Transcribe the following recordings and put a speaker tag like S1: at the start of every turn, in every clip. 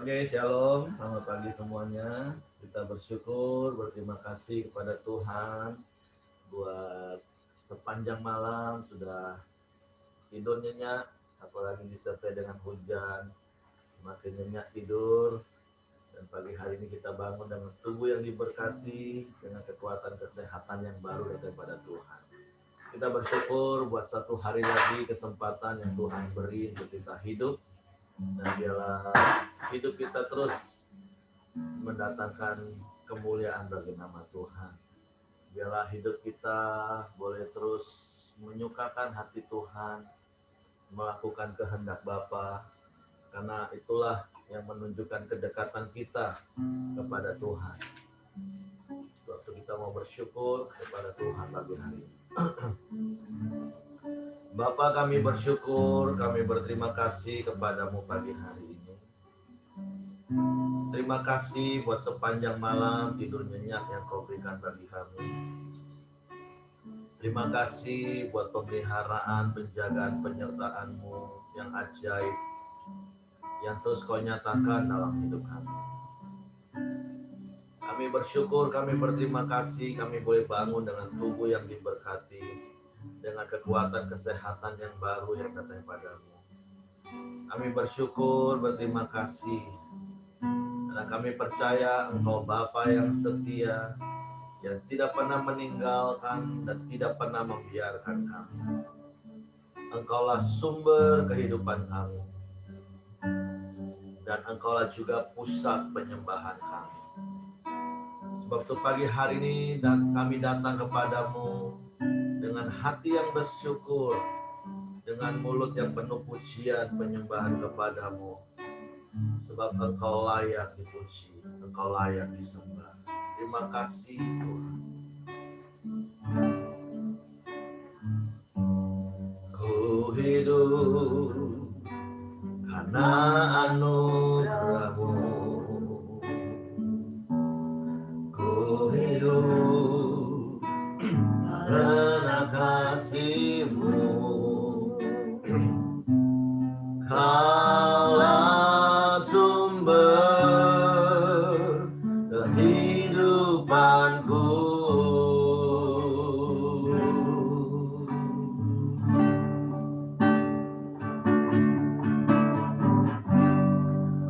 S1: Oke, shalom. Selamat pagi semuanya. Kita bersyukur, berterima kasih kepada Tuhan buat sepanjang malam sudah tidur nyenyak, apalagi disertai dengan hujan, semakin nyenyak tidur. Dan pagi hari ini kita bangun dengan tubuh yang diberkati, dengan kekuatan kesehatan yang baru daripada Tuhan. Kita bersyukur buat satu hari lagi kesempatan yang Tuhan beri untuk kita hidup. Dan biarlah hidup kita terus mendatangkan kemuliaan bagi nama Tuhan. Biarlah hidup kita boleh terus menyukakan hati Tuhan, melakukan kehendak Bapa, karena itulah yang menunjukkan kedekatan kita kepada Tuhan. Waktu kita mau bersyukur kepada Tuhan pagi hari ini. Bapa, kami bersyukur, kami berterima kasih kepadamu pagi hari ini. Terima kasih buat sepanjang malam tidur nyenyak yang kau berikan bagi kami. Terima kasih buat pemeliharaan, penjagaan, penyertaan-Mu yang ajaib, yang terus kau nyatakan dalam hidup kami. Kami bersyukur, kami berterima kasih, kami boleh bangun dengan tubuh yang diberkati, dengan kekuatan kesehatan yang baru yang datang padamu. Kami bersyukur, berterima kasih, karena kami percaya Engkau Bapa yang setia, yang tidak pernah meninggalkan dan tidak pernah membiarkan kami. Engkaulah sumber kehidupan kami, dan Engkaulah juga pusat penyembahan kami. Sebab itu pagi hari ini dan kami datang kepadamu dengan hati yang bersyukur, dengan mulut yang penuh pujian penyembahan kepadamu. Sebab Engkau layak dipuji, Engkau layak disembah. Terima kasih Tuhan. Ku hidup karena anugerah-Mu. Ku hidup karena kasih-Mu. Kaulah sumber kehidupanku.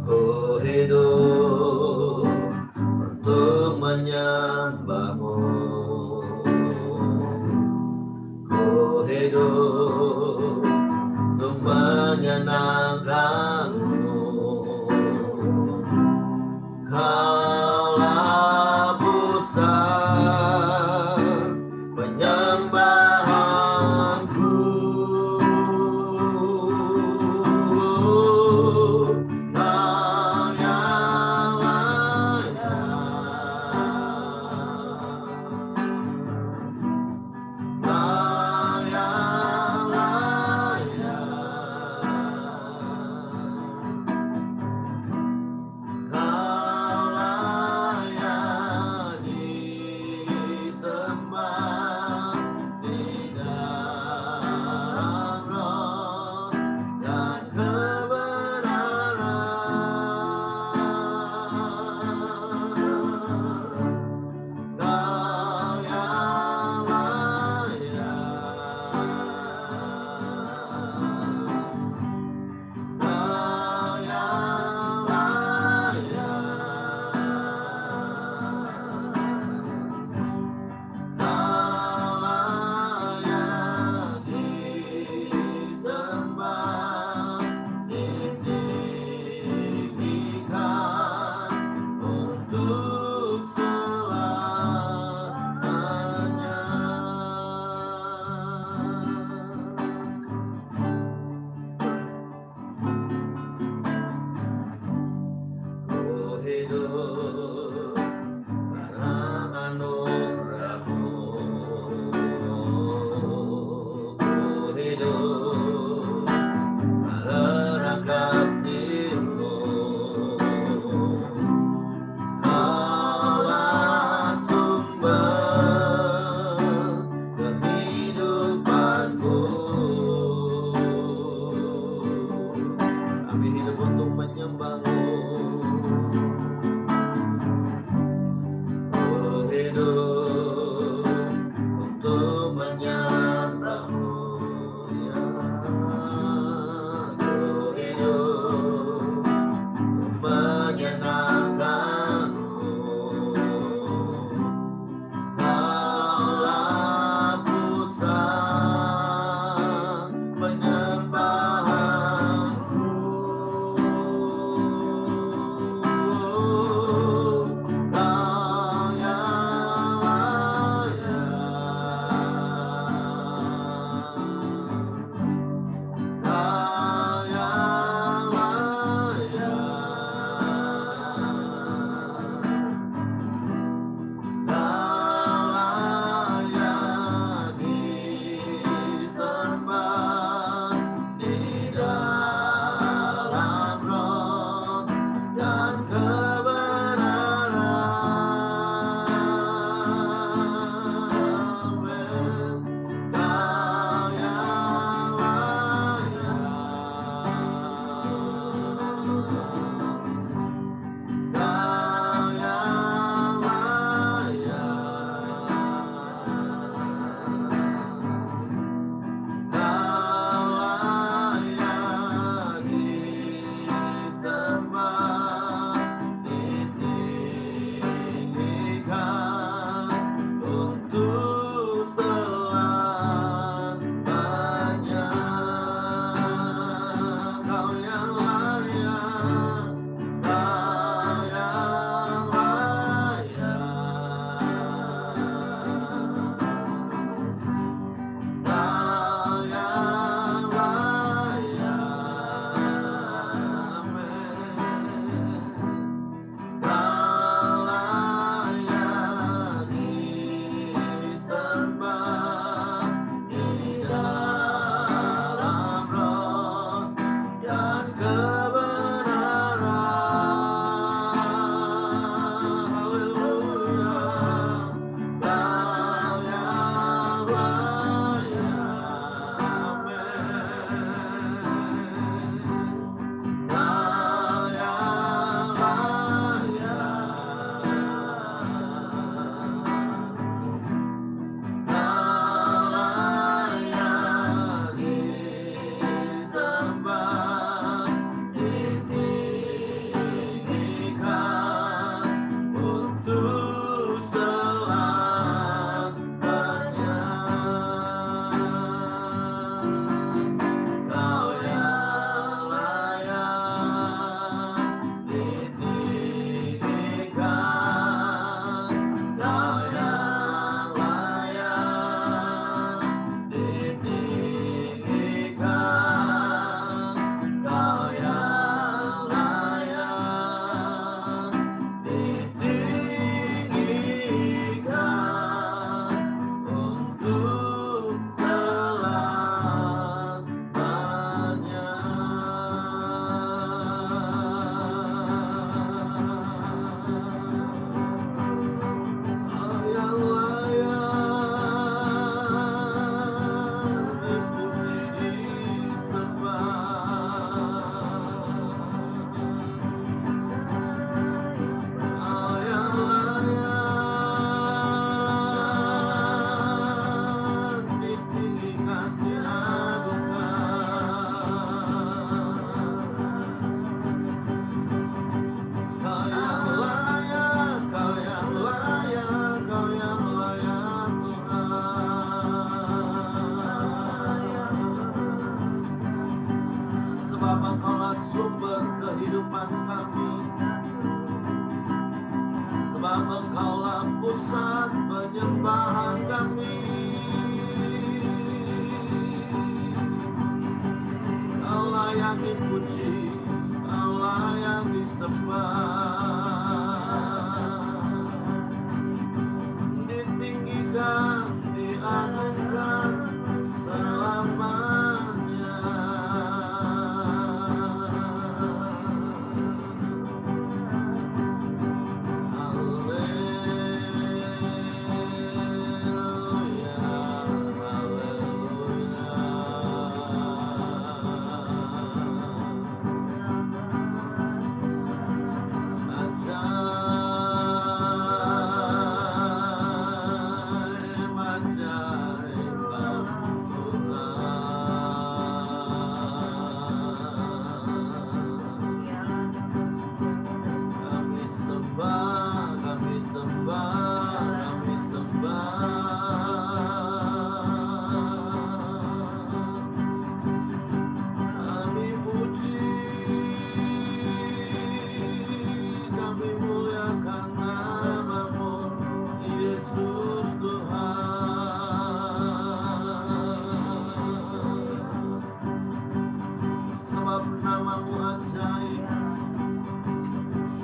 S1: Ku hidup untuk menyembah-Mu. Ku hidup untuk menyenangkan-Mu. Kaulah pusat penyembahanku. Kau yang layak, Kau yang layak. sebab Engkaulah sumber kehidupan kami, sebab Engkaulah pusat penyembahan kami. Kaulah yang dipuji, Kaulah yang disembah, ditinggikan, diagungkan selamanya.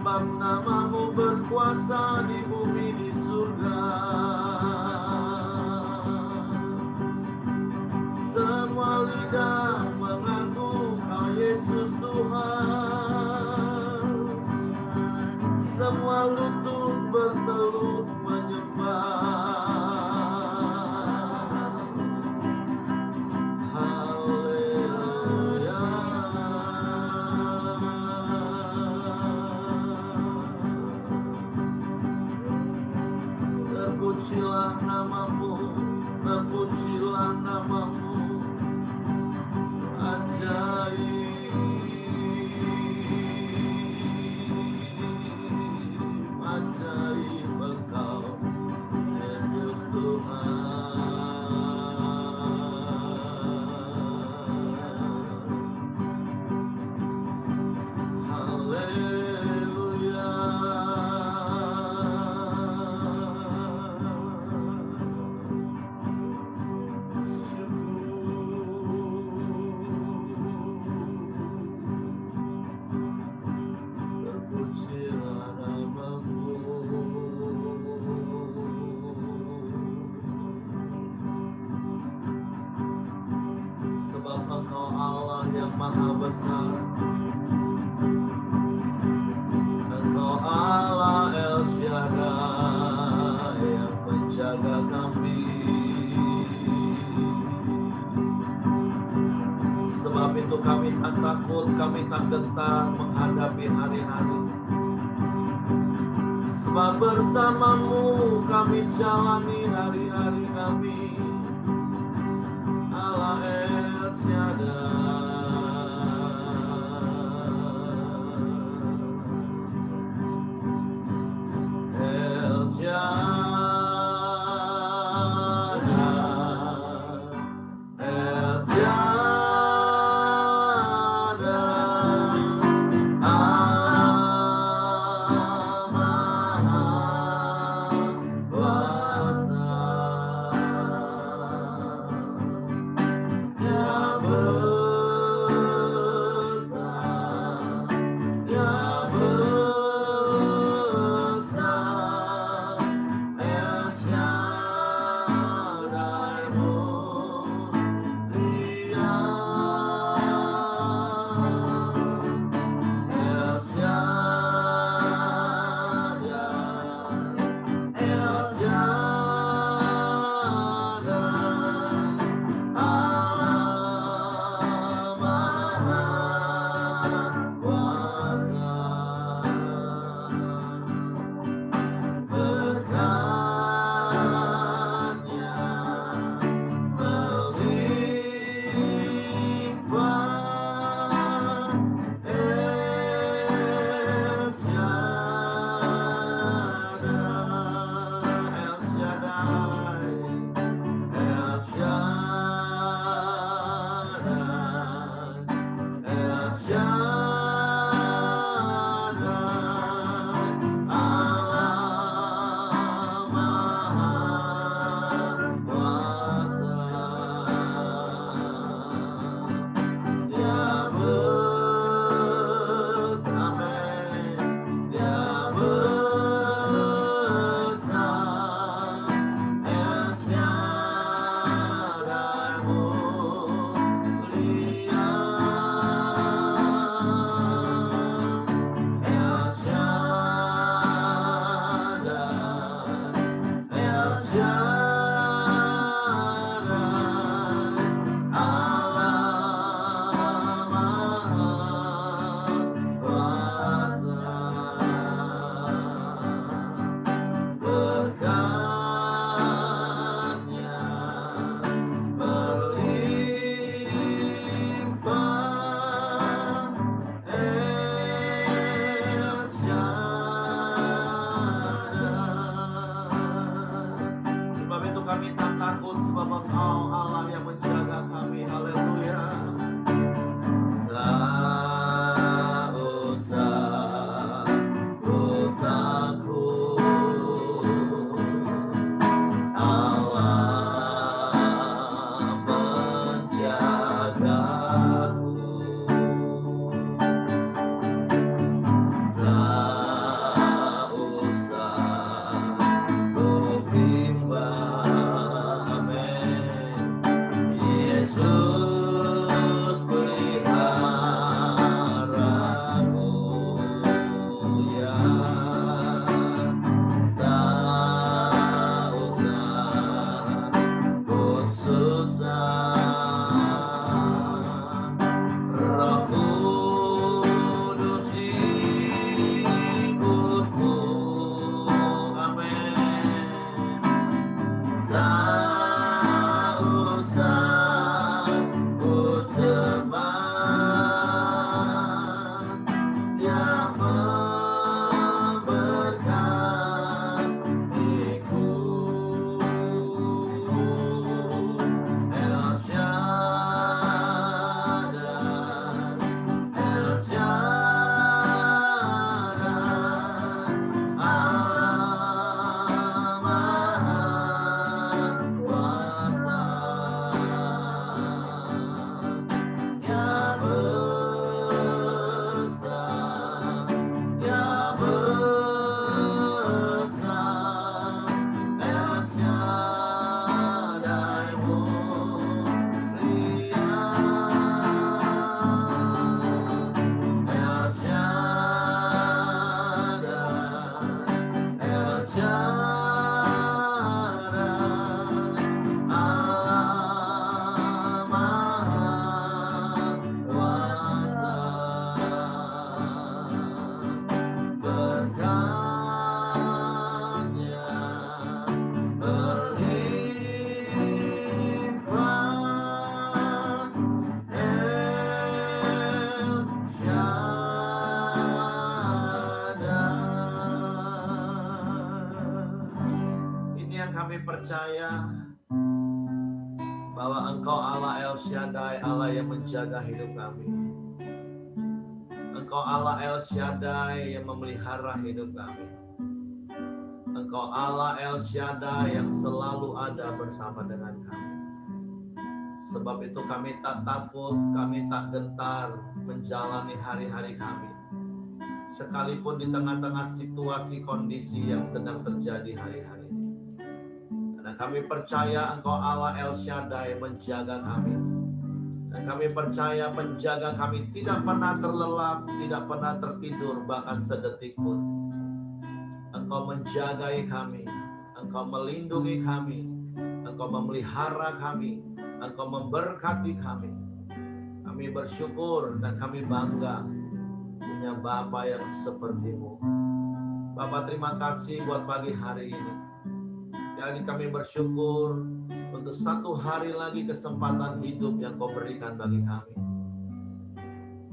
S1: Sebab namamu berkuasa di bumi di surga. Semua lidah mengaku Kau Yesus Tuhan. Semua lutut bertelut menyembah. Terpujilah namamu, terpujilah namamu, ajaib, ajaib Engkau, Yesus Tuhan. Haleluya. Sebab Engkau Allah yang maha besar, Engkau Allah El Shaddai yang menjaga kami. Sebab itu kami tak takut, kami tak gentar menghadapi hari-hari. Sebab bersamamu kami jalani hari-hari kami. Allah El Shaddai, El Shaddai, El Shaddai, Allah Maha Kuasa. Dia kami percaya bahwa Engkau Allah El Shaddai, Allah yang menjaga hidup kami. Engkau Allah El Shaddai yang memelihara hidup kami. Engkau Allah El Shaddai yang selalu ada bersama dengan kami. Sebab itu kami tak takut, kami tak gentar menjalani hari-hari kami. Sekalipun di tengah-tengah situasi kondisi yang sedang terjadi hari-hari. Karena kami percaya Engkau Allah El Shaddai menjaga kami. Dan kami percaya penjaga kami tidak pernah terlelap, tidak pernah tertidur, bahkan sedetik pun. Engkau menjagai kami, Engkau melindungi kami, Engkau memelihara kami, Engkau memberkati kami. Kami bersyukur dan kami bangga punya Bapa yang seperti-Mu. Bapa, terima kasih buat pagi hari ini. Sekali lagi kami bersyukur untuk satu hari lagi kesempatan hidup yang Kau berikan bagi kami.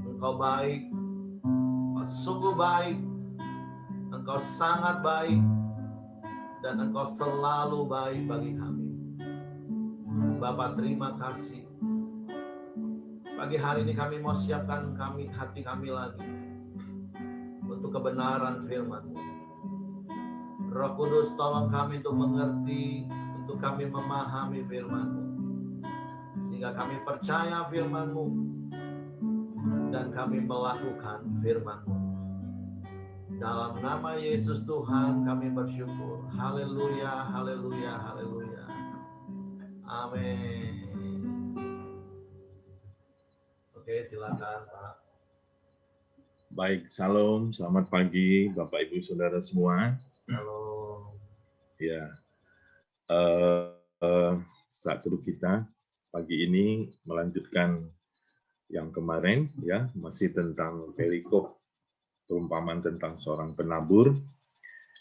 S1: Engkau baik, Engkau sungguh baik, Engkau sangat baik, dan Engkau selalu baik bagi kami. Bapa, terima kasih. Pagi hari ini kami mau siapkan hati kami lagi untuk kebenaran firman-Mu. Roh Kudus, tolong kami untuk mengerti, untuk kami memahami firman-Mu. Sehingga kami percaya firman-Mu dan kami melakukan firman-Mu. Dalam nama Yesus Tuhan kami bersyukur. Haleluya, haleluya, haleluya. Amin. Oke, silakan Pak.
S2: Baik, salam, selamat pagi Bapak Ibu Saudara semua.
S1: Halo.
S2: Ya, saat teduh kita pagi ini melanjutkan yang kemarin, ya, masih tentang perikop perumpamaan tentang seorang penabur.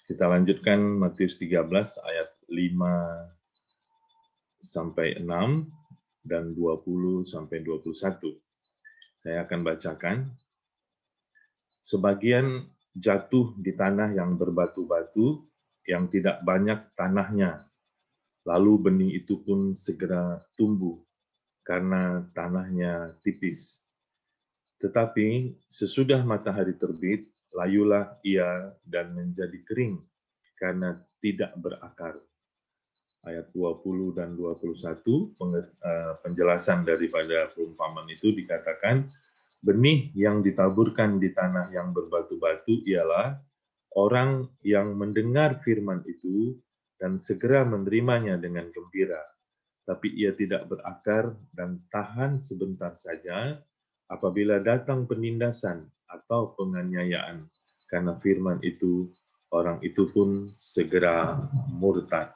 S2: Kita lanjutkan Matius 13 ayat 5 sampai 6 dan 20 sampai 21. Saya akan bacakan. Sebagian jatuh di tanah yang berbatu-batu, yang tidak banyak tanahnya. Lalu benih itu pun segera tumbuh, karena tanahnya tipis. Tetapi sesudah matahari terbit, layulah ia dan menjadi kering, karena tidak berakar. Ayat 20 dan 21, penjelasan daripada perumpamaan itu dikatakan, benih yang ditaburkan di tanah yang berbatu-batu ialah orang yang mendengar firman itu dan segera menerimanya dengan gembira. Tapi ia tidak berakar dan tahan sebentar saja apabila datang penindasan atau penganiayaan. Karena firman itu, orang itu pun segera murtad.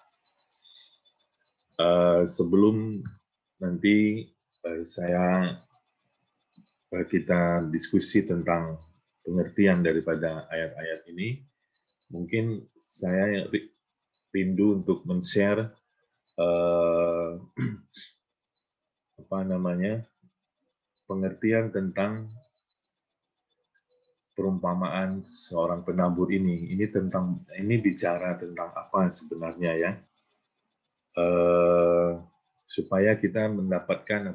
S2: Sebelum nanti kita diskusi tentang pengertian daripada ayat-ayat ini, mungkin saya rindu untuk men-share pengertian tentang perumpamaan seorang penabur ini. Ini bicara tentang apa sebenarnya, ya? Supaya kita mendapatkan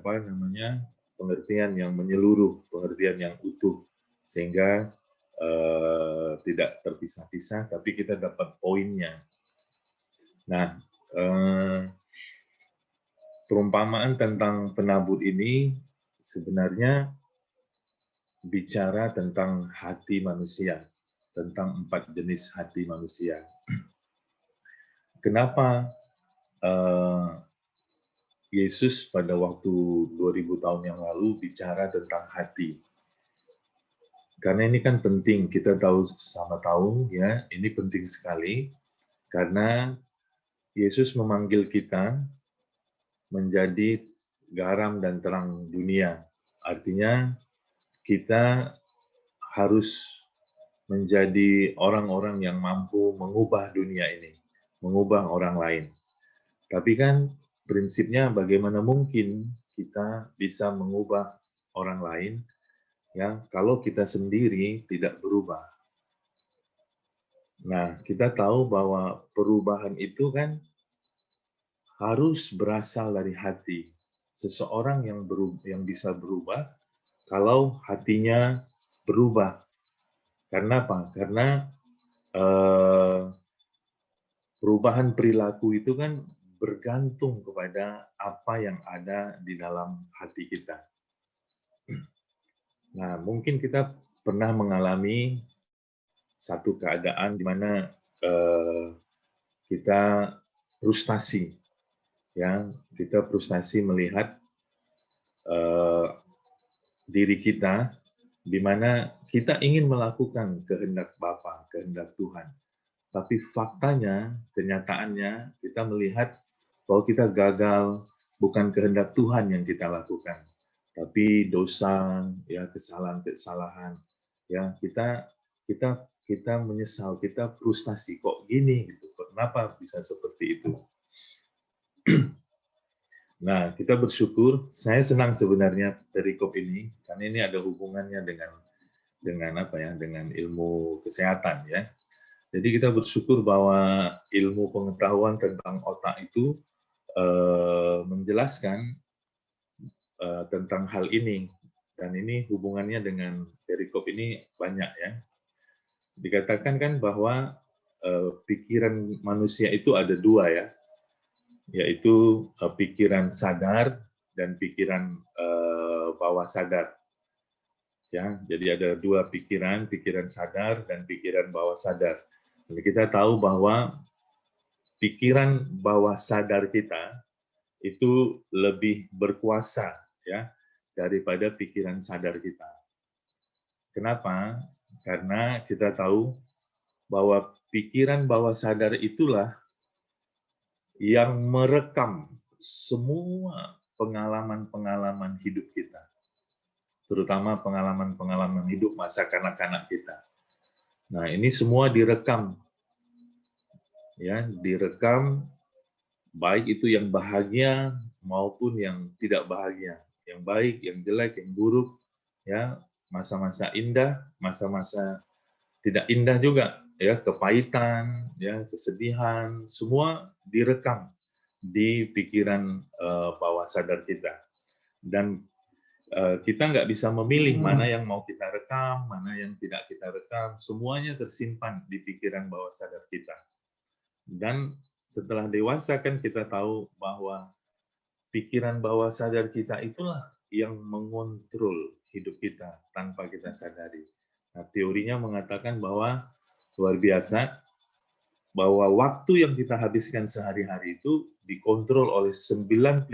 S2: pengertian yang menyeluruh, pengertian yang utuh, sehingga tidak terpisah-pisah, tapi kita dapat poinnya. Nah, perumpamaan tentang penabur ini sebenarnya bicara tentang hati manusia, tentang 4 jenis hati manusia. Kenapa Yesus pada waktu 2000 tahun yang lalu bicara tentang hati? Karena ini kan penting, kita sama tahu, ya, ini penting sekali, karena Yesus memanggil kita menjadi garam dan terang dunia. Artinya kita harus menjadi orang-orang yang mampu mengubah dunia ini, mengubah orang lain. Tapi kan prinsipnya bagaimana mungkin kita bisa mengubah orang lain, ya, kalau kita sendiri tidak berubah. Nah, kita tahu bahwa perubahan itu kan harus berasal dari hati. Seseorang yang bisa berubah kalau hatinya berubah. Karena apa? Karena perubahan perilaku itu kan bergantung kepada apa yang ada di dalam hati kita. Nah, mungkin kita pernah mengalami satu keadaan di mana kita frustasi, ya, kita frustasi melihat diri kita di mana kita ingin melakukan kehendak Bapa, kehendak Tuhan. Tapi faktanya, kenyataannya, kita melihat bahwa kita gagal, bukan kehendak Tuhan yang kita lakukan, tapi dosa, ya kesalahan-kesalahan, ya kita menyesal, kita frustasi, kok gini gitu, kenapa bisa seperti itu? Nah, kita bersyukur. Saya senang sebenarnya perikop ini karena ini ada hubungannya dengan apa ya, dengan ilmu kesehatan ya. Jadi kita bersyukur bahwa ilmu pengetahuan tentang otak itu menjelaskan tentang hal ini, dan ini hubungannya dengan perikop ini banyak ya. Dikatakan kan bahwa pikiran manusia itu ada dua ya, yaitu pikiran sadar dan pikiran bawah sadar. Ya, jadi ada dua pikiran, pikiran sadar dan pikiran bawah sadar. Jadi kita tahu bahwa pikiran bawah sadar kita itu lebih berkuasa ya daripada pikiran sadar kita. Kenapa? Karena kita tahu bahwa pikiran bawah sadar itulah yang merekam semua pengalaman-pengalaman hidup kita, terutama pengalaman-pengalaman hidup masa kanak-kanak kita. Nah, ini semua direkam, ya, direkam baik itu yang bahagia maupun yang tidak bahagia, yang baik, yang jelek, yang buruk, ya, masa-masa indah, masa-masa tidak indah juga, ya, kepahitan, ya, kesedihan, semua direkam di pikiran bawah sadar kita. Dan kita nggak bisa memilih mana yang mau kita rekam, mana yang tidak kita rekam, semuanya tersimpan di pikiran bawah sadar kita. Dan setelah dewasa kan kita tahu bahwa pikiran bawah sadar kita itulah yang mengontrol hidup kita tanpa kita sadari. Nah, teorinya mengatakan bahwa luar biasa, bahwa waktu yang kita habiskan sehari-hari itu dikontrol oleh 95%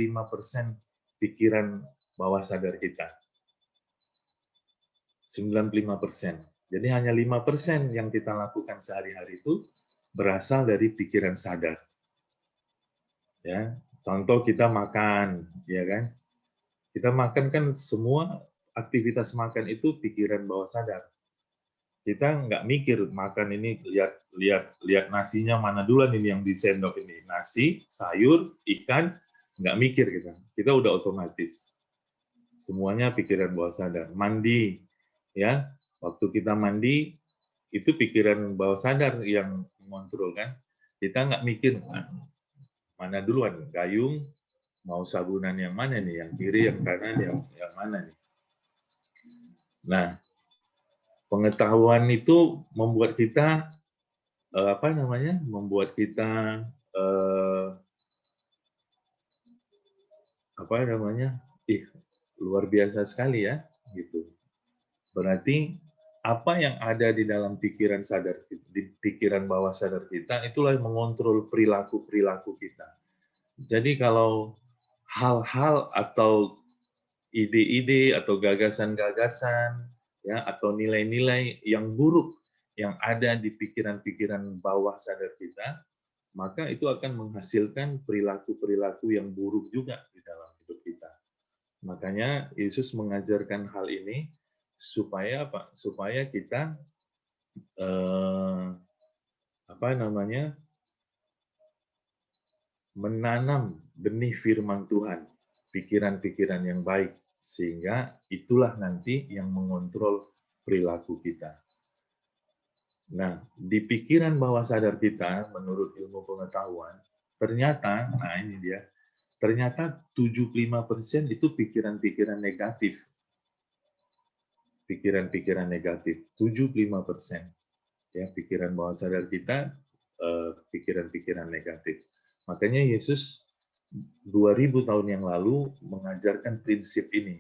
S2: pikiran bawah sadar kita. 95%. Jadi hanya 5% yang kita lakukan sehari-hari itu berasal dari pikiran sadar. Ya, contoh kita makan, ya kan? Kita makan kan semua aktivitas makan itu pikiran bawah sadar. Kita nggak mikir makan ini, lihat nasinya mana duluan ini yang di sendok ini, nasi, sayur, ikan, nggak mikir kita. Kita udah otomatis. Semuanya pikiran bawah sadar. Mandi, ya, waktu kita mandi itu pikiran bawah sadar yang mengontrol kan. Kita nggak mikir mana duluan, gayung, mau sabunan yang mana nih, yang kiri, yang kanan, yang mana nih. Nah, pengetahuan itu membuat kita membuat kita luar biasa sekali ya, gitu. Berarti apa yang ada di dalam pikiran sadar, di pikiran bawah sadar kita, itulah yang mengontrol perilaku kita. Jadi kalau hal-hal atau ide-ide atau gagasan-gagasan, ya, atau nilai-nilai yang buruk yang ada di pikiran-pikiran bawah sadar kita, maka itu akan menghasilkan perilaku-perilaku yang buruk juga di dalam hidup kita. Makanya Yesus mengajarkan hal ini supaya apa? Supaya kita menanam benih firman Tuhan, pikiran-pikiran yang baik, sehingga itulah nanti yang mengontrol perilaku kita. Nah, di pikiran bawah sadar kita, menurut ilmu pengetahuan, ternyata, nah ini dia, ternyata 75% itu pikiran-pikiran negatif. Pikiran-pikiran negatif, 75%. Ya, pikiran bawah sadar kita, pikiran-pikiran negatif. Makanya Yesus 2000 tahun yang lalu mengajarkan prinsip ini.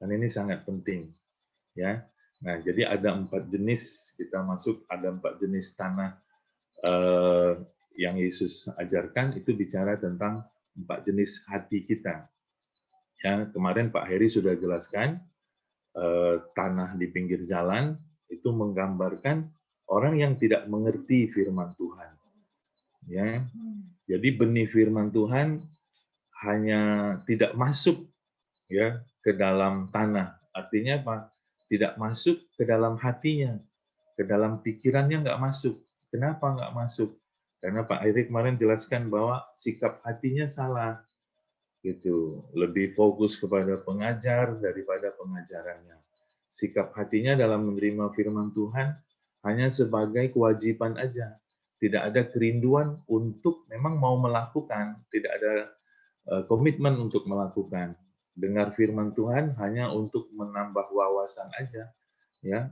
S2: Dan ini sangat penting. Ya. Nah, jadi ada 4 jenis, kita masuk ada 4 jenis tanah yang Yesus ajarkan, itu bicara tentang 4 jenis hati kita. Ya, kemarin Pak Heri sudah jelaskan, tanah di pinggir jalan itu menggambarkan orang yang tidak mengerti firman Tuhan. Ya, jadi benih firman Tuhan hanya tidak masuk ya ke dalam tanah. Artinya apa? Tidak masuk ke dalam hatinya, ke dalam pikirannya nggak masuk. Kenapa nggak masuk? Karena Pak Heri kemarin jelaskan bahwa sikap hatinya salah. Gitu, lebih fokus kepada pengajar daripada pengajarannya. Sikap hatinya dalam menerima firman Tuhan hanya sebagai kewajiban aja. Tidak ada kerinduan untuk memang mau melakukan, tidak ada komitmen untuk melakukan. Dengar firman Tuhan hanya untuk menambah wawasan aja, ya,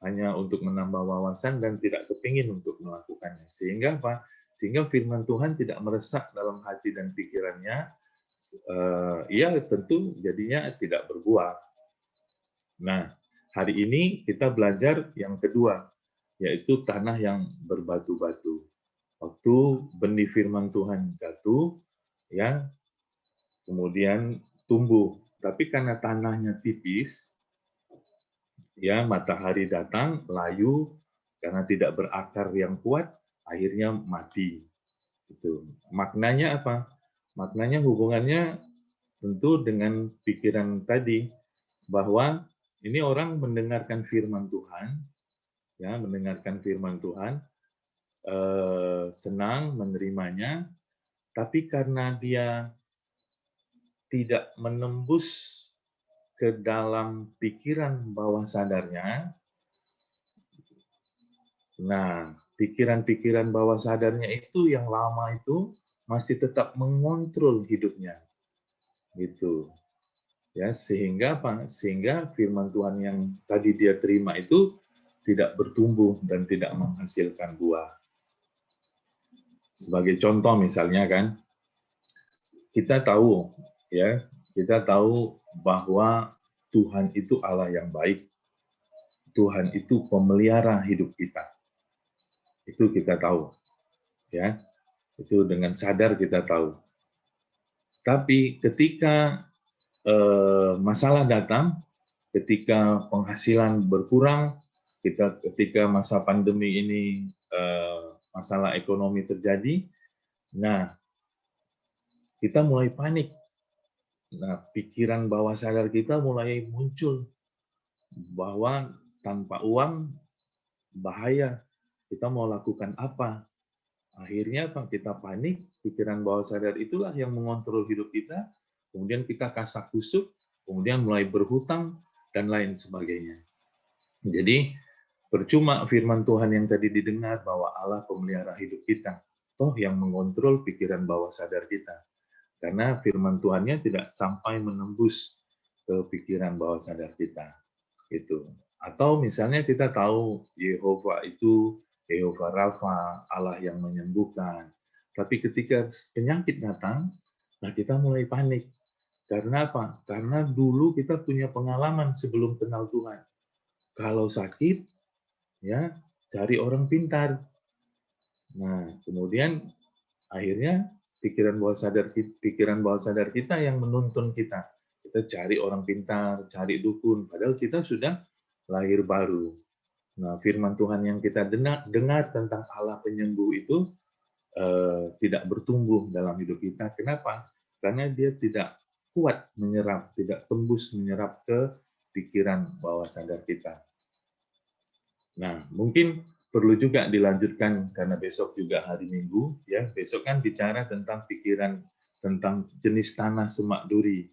S2: hanya untuk menambah wawasan dan tidak kepingin untuk melakukannya. Sehingga apa? Sehingga firman Tuhan tidak meresap dalam hati dan pikirannya, ya tentu jadinya tidak berbuah. Nah, hari ini kita belajar yang kedua, yaitu tanah yang berbatu-batu. Waktu benih firman Tuhan jatuh, ya, kemudian tumbuh. Tapi karena tanahnya tipis, ya matahari datang, layu, karena tidak berakar yang kuat, akhirnya mati. Itu. Maknanya apa? Maknanya hubungannya tentu dengan pikiran tadi, bahwa ini orang mendengarkan firman Tuhan, ya mendengarkan firman Tuhan, senang menerimanya, tapi karena dia tidak menembus ke dalam pikiran bawah sadarnya, nah pikiran-pikiran bawah sadarnya itu yang lama itu masih tetap mengontrol hidupnya, gitu. Ya, sehingga apa? Sehingga firman Tuhan yang tadi dia terima itu tidak bertumbuh dan tidak menghasilkan buah. Sebagai contoh misalnya kan, kita tahu ya, kita tahu bahwa Tuhan itu Allah yang baik. Tuhan itu pemelihara hidup kita. Itu kita tahu. Ya. Itu dengan sadar kita tahu. Tapi ketika masalah datang, ketika penghasilan berkurang, ketika masa pandemi ini masalah ekonomi terjadi, nah kita mulai panik. Nah, pikiran bawah sadar kita mulai muncul bahwa tanpa uang bahaya. Kita mau lakukan apa? Akhirnya apa? Kita panik, pikiran bawah sadar itulah yang mengontrol hidup kita, kemudian kita kasak kusuk, kemudian mulai berhutang, dan lain sebagainya. Jadi, percuma firman Tuhan yang tadi didengar bahwa Allah pemelihara hidup kita, toh yang mengontrol pikiran bawah sadar kita. Karena firman Tuhannya tidak sampai menembus ke pikiran bawah sadar kita. Itu. Atau misalnya kita tahu Yehova itu Yehova Rafa, Allah yang menyembuhkan. Tapi ketika penyakit datang, nah kita mulai panik. Karena apa? Karena dulu kita punya pengalaman sebelum kenal Tuhan. Kalau sakit, ya cari orang pintar. Nah, kemudian akhirnya pikiran bawah sadar kita yang menuntun kita. Kita cari orang pintar, cari dukun, padahal kita sudah lahir baru. Nah, firman Tuhan yang kita dengar tentang Allah penyembuh itu tidak bertumbuh dalam hidup kita. Kenapa? Karena dia tidak kuat menyerap, tidak tembus menyerap ke pikiran bawah sadar kita. Nah, mungkin perlu juga dilanjutkan karena besok juga hari Minggu, ya. Besok kan bicara tentang pikiran tentang jenis tanah semak duri,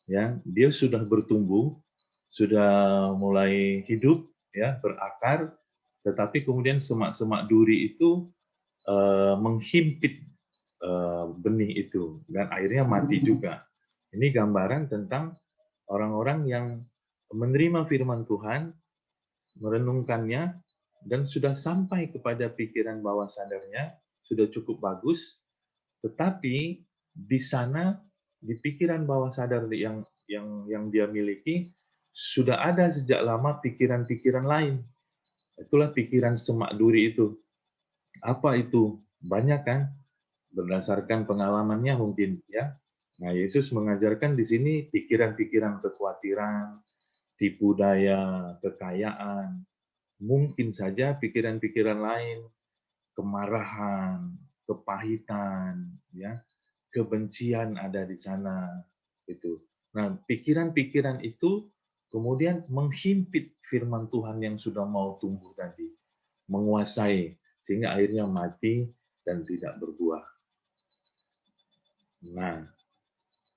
S2: ya. Dia sudah bertumbuh, sudah mulai hidup, ya, berakar, tetapi kemudian semak-semak duri itu menghimpit benih itu dan akhirnya mati juga. Ini gambaran tentang orang-orang yang menerima firman Tuhan, merenungkannya, dan sudah sampai kepada pikiran bawah sadarnya, sudah cukup bagus, tetapi di sana, di pikiran bawah sadar yang dia miliki, sudah ada sejak lama pikiran-pikiran lain. Itulah pikiran semak duri itu. Apa itu? Banyak kan? Berdasarkan pengalamannya mungkin ya. Nah, Yesus mengajarkan di sini pikiran-pikiran kekhawatiran, tipu daya, kekayaan, mungkin saja pikiran-pikiran lain, kemarahan, kepahitan, ya, kebencian ada di sana itu. Nah, pikiran-pikiran itu kemudian menghimpit firman Tuhan yang sudah mau tumbuh tadi, menguasai sehingga akhirnya mati dan tidak berbuah. Nah,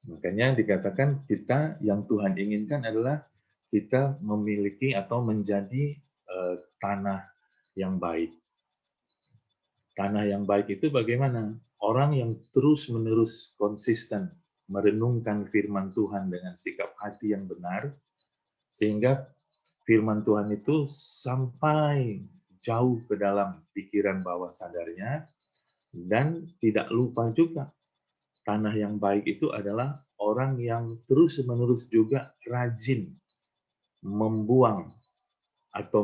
S2: makanya dikatakan kita yang Tuhan inginkan adalah kita memiliki atau menjadi tanah yang baik. Tanah yang baik itu bagaimana? Orang yang terus-menerus konsisten merenungkan firman Tuhan dengan sikap hati yang benar, sehingga firman Tuhan itu sampai jauh ke dalam pikiran bawah sadarnya, dan tidak lupa juga tanah yang baik itu adalah orang yang terus-menerus juga rajin membuang atau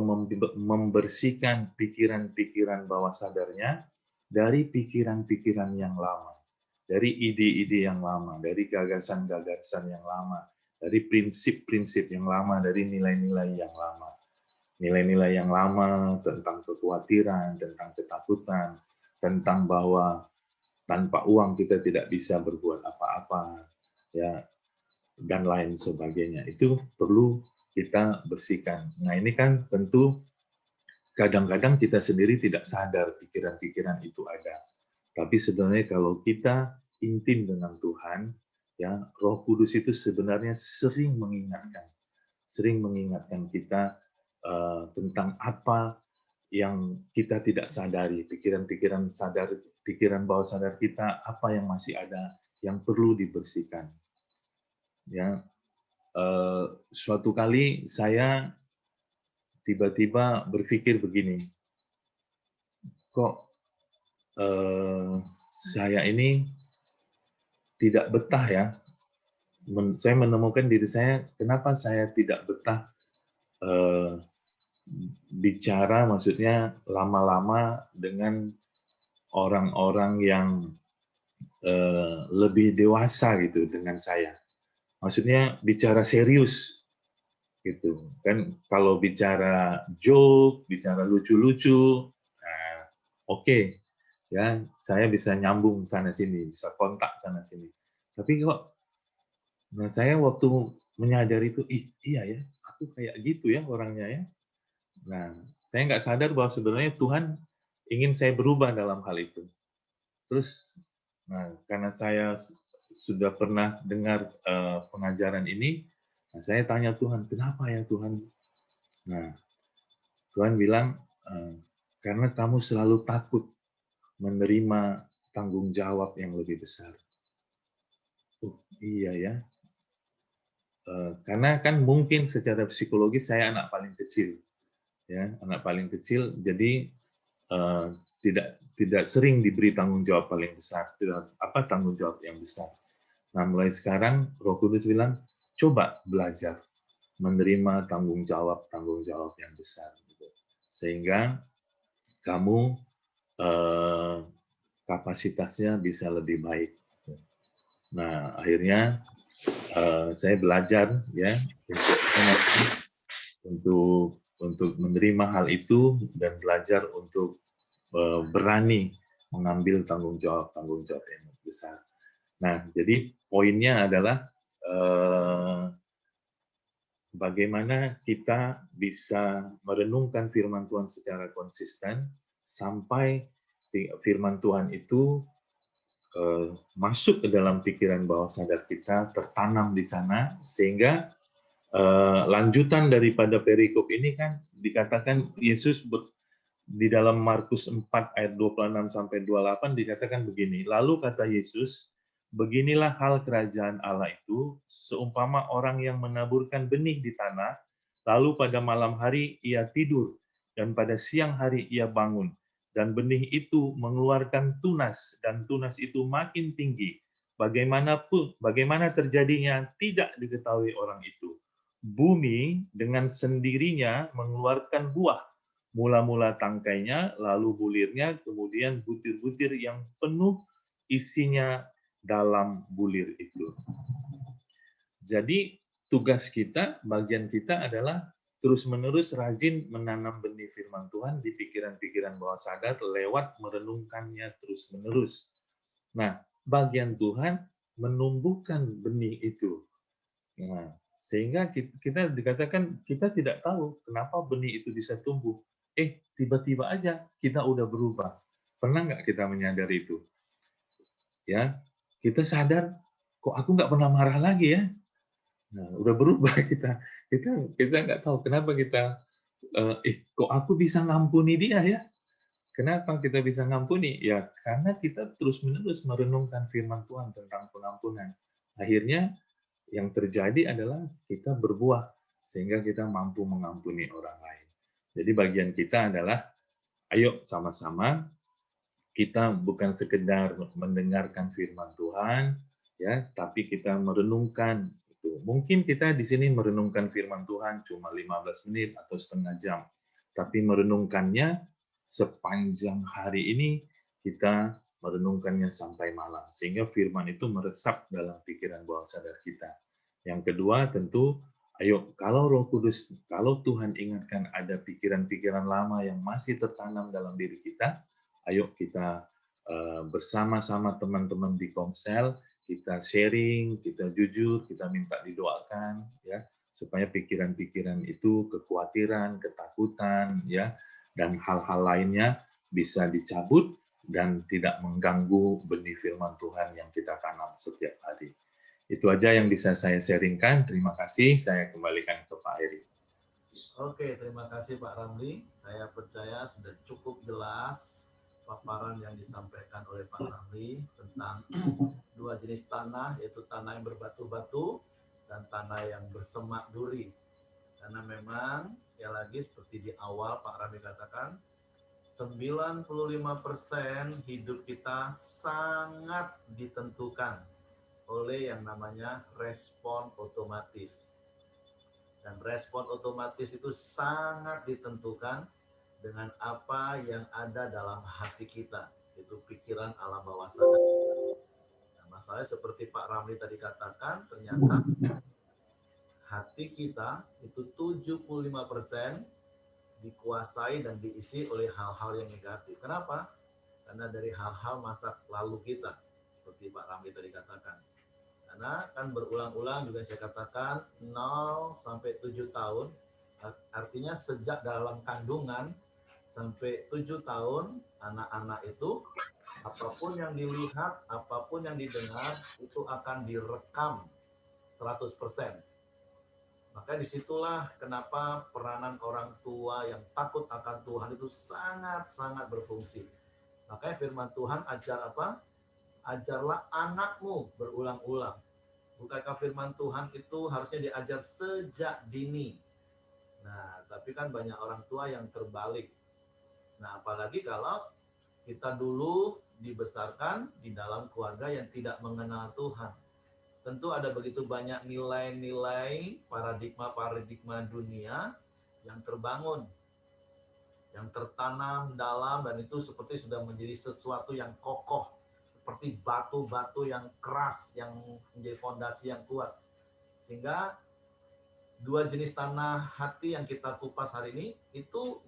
S2: membersihkan pikiran-pikiran bawah sadarnya dari pikiran-pikiran yang lama, dari ide-ide yang lama, dari gagasan-gagasan yang lama, dari prinsip-prinsip yang lama, dari nilai-nilai yang lama. Nilai-nilai yang lama tentang kekhawatiran, tentang ketakutan, tentang bahwa tanpa uang kita tidak bisa berbuat apa-apa, ya, dan lain sebagainya. Itu perlu kita bersihkan. Nah, ini kan tentu kadang-kadang kita sendiri tidak sadar pikiran-pikiran itu ada. Tapi sebenarnya kalau kita intim dengan Tuhan, ya, Roh Kudus itu sebenarnya sering mengingatkan kita tentang apa yang kita tidak sadari, pikiran-pikiran sadar, pikiran bawah sadar kita, apa yang masih ada yang perlu dibersihkan. Ya, suatu kali saya tiba-tiba berpikir begini, kok saya ini tidak betah ya. Saya menemukan diri saya, kenapa saya tidak betah bicara, maksudnya lama-lama dengan orang-orang yang lebih dewasa gitu dengan saya. Maksudnya bicara serius gitu kan. Kalau bicara joke, bicara lucu-lucu, nah, oke, ya, saya bisa nyambung sana sini, bisa kontak sana sini. Tapi kok, nah, saya waktu menyadari itu, iya ya, aku kayak gitu ya orangnya ya. Nah, saya nggak sadar bahwa sebenarnya Tuhan ingin saya berubah dalam hal itu. Terus, nah, karena saya sudah pernah dengar pengajaran ini, nah, saya tanya Tuhan, kenapa ya Tuhan? Nah, Tuhan bilang, karena kamu selalu takut menerima tanggung jawab yang lebih besar. Iya ya. Karena kan mungkin secara psikologis saya anak paling kecil, ya, anak paling kecil, jadi tidak sering diberi tanggung jawab paling besar, tanggung jawab yang besar. Nah, mulai sekarang Roh Kudus bilang, coba belajar menerima tanggung jawab yang besar, gitu. Sehingga kamu kapasitasnya bisa lebih baik. Nah, akhirnya saya belajar ya untuk menerima hal itu dan belajar untuk berani mengambil tanggung jawab yang besar. Nah, jadi poinnya adalah bagaimana kita bisa merenungkan firman Tuhan secara konsisten sampai firman Tuhan itu masuk ke dalam pikiran bawah sadar kita, tertanam di sana, sehingga lanjutan daripada perikop ini kan dikatakan Yesus Di dalam Markus 4 ayat 26 sampai 28 dikatakan begini, lalu kata Yesus, beginilah hal kerajaan Allah itu, seumpama orang yang menaburkan benih di tanah, lalu pada malam hari ia tidur, dan pada siang hari ia bangun, dan benih itu mengeluarkan tunas, dan tunas itu makin tinggi. Bagaimana terjadinya tidak diketahui orang itu. Bumi dengan sendirinya mengeluarkan buah, mula-mula tangkainya, lalu bulirnya, kemudian butir-butir yang penuh isinya dalam bulir itu. Jadi tugas kita, bagian kita adalah terus-menerus rajin menanam benih firman Tuhan di pikiran-pikiran bawah sadar lewat merenungkannya terus-menerus. Nah, bagian Tuhan menumbuhkan benih itu. Nah, sehingga kita dikatakan kita tidak tahu kenapa benih itu bisa tumbuh. Tiba-tiba aja kita udah berubah. Pernah nggak kita menyadari itu? Ya, kita sadar, kok aku nggak pernah marah lagi ya? Nah, udah berubah kita. Kita nggak tahu kenapa kita, kok aku bisa ngampuni dia ya? Kenapa kita bisa ngampuni? Ya, karena kita terus-menerus merenungkan firman Tuhan tentang pengampunan. Akhirnya yang terjadi adalah kita berbuah sehingga kita mampu mengampuni orang lain. Jadi bagian kita adalah ayo sama-sama kita bukan sekedar mendengarkan firman Tuhan ya, tapi kita merenungkan itu. Mungkin kita di sini merenungkan firman Tuhan cuma 15 menit atau setengah jam, tapi merenungkannya sepanjang hari ini kita merenungkannya sampai malam sehingga firman itu meresap dalam pikiran bawah sadar kita. Yang kedua tentu ayo kalau Roh Kudus, kalau Tuhan ingatkan ada pikiran-pikiran lama yang masih tertanam dalam diri kita, ayo kita bersama-sama teman-teman di Komsel, kita sharing, kita jujur, kita minta didoakan ya supaya pikiran-pikiran itu, kekhawatiran, ketakutan ya dan hal-hal lainnya bisa dicabut dan tidak mengganggu benih firman Tuhan yang kita tanam setiap hari. Itu aja yang bisa saya sharingkan. Terima kasih. Saya kembalikan ke Pak Heri.
S1: Oke, terima kasih Pak Ramli. Saya percaya sudah cukup jelas paparan yang disampaikan oleh Pak Ramli tentang dua jenis tanah, yaitu tanah yang berbatu-batu dan tanah yang bersemak duri. Karena memang, sekali lagi seperti di awal Pak Ramli katakan, 95% hidup kita sangat ditentukan oleh yang namanya respon otomatis. Dan respon otomatis itu sangat ditentukan dengan apa yang ada dalam hati kita, itu pikiran alam bawah sadar. Nah, masalahnya seperti Pak Ramli tadi katakan, ternyata hati kita itu 75% dikuasai dan diisi oleh hal-hal yang negatif. Kenapa? Karena dari hal-hal masa lalu kita, seperti Pak Ramli tadi katakan. Karena kan berulang-ulang juga saya katakan 0 sampai 7 tahun, artinya sejak dalam kandungan sampai 7 tahun, anak-anak itu apapun yang dilihat, apapun yang didengar, itu akan direkam 100%. Maka disitulah kenapa peranan orang tua yang takut akan Tuhan itu sangat-sangat berfungsi. Makanya firman Tuhan ajar apa? Ajarlah anakmu berulang-ulang. Bukankah firman Tuhan itu harusnya diajar sejak dini? Nah, tapi kan banyak orang tua yang terbalik. Nah, apalagi kalau kita dulu dibesarkan di dalam keluarga yang tidak mengenal Tuhan. Tentu ada begitu banyak nilai-nilai, paradigma-paradigma dunia yang terbangun, yang tertanam dalam, dan itu seperti sudah menjadi sesuatu yang kokoh, seperti batu-batu yang keras, yang menjadi fondasi yang kuat. Sehingga dua jenis tanah hati yang kita kupas hari ini, itu